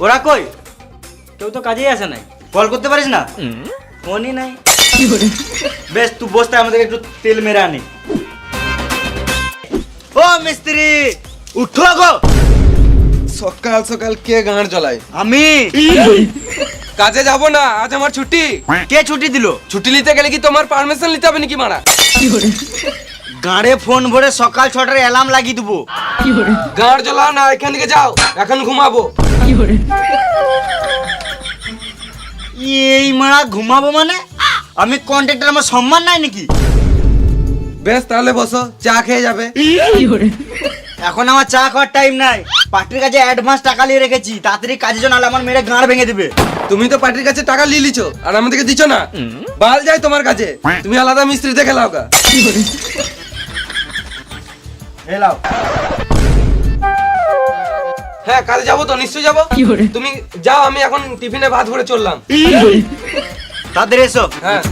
ওরা কই? কেউ তো কাজেই আসে নাই। কল করতে পারিস না? ফোনই নাই। বেশ তুই বসতে, আমাদেরকে একটু তেল মেরে আনি। ও মিস্ত্রি উঠো গো। সকাল সকাল কে গাঁড় জ্বলায়? আমি। কাজে যাব না, আজ আমার ছুটি। কে ছুটি দিল? ছুটি নিতে গেলে কি তোমার পারমিশন নিতে হবে নাকি মারা? গাড়ে ফোন ভরে সকাল 6টার অ্যালার্ম লাগিয়ে দেবো। গাঁড় জ্বলাও না, এখান থেকে যাও, এখন ঘুমাবো। এই মারা ঘুমাবো মানে? আমি কন্ট্রাক্টর, আমার সম্মান নাই নাকি? বেশ তাহলে বসো, চা খেয়ে যাবে। এখন আমার চা খাওয়ার টাইম নাই। পার্টির কাছে অ্যাডভান্স টাকা নিয়ে রেখেছি, তাড়াতাড়ি কাজের জন্য, নাহলে আমার মেরে গাঁড় ভেঙে দিবে। তুমি তো পার্টির কাছে টাকা নিয়ে লিছো আর আমাদেরকে দিছো না। বাল যাই তোমার কাছে, তুমি আলাদা মিস্ত্রি দেখে লাও গা। এলাও। হ্যাঁ কাজে যাবো তো, নিশ্চয়ই যাবো। তুমি যাও, আমি এখন টিফিনে ভাত ভরে চললাম। তাদের এসো। হ্যাঁ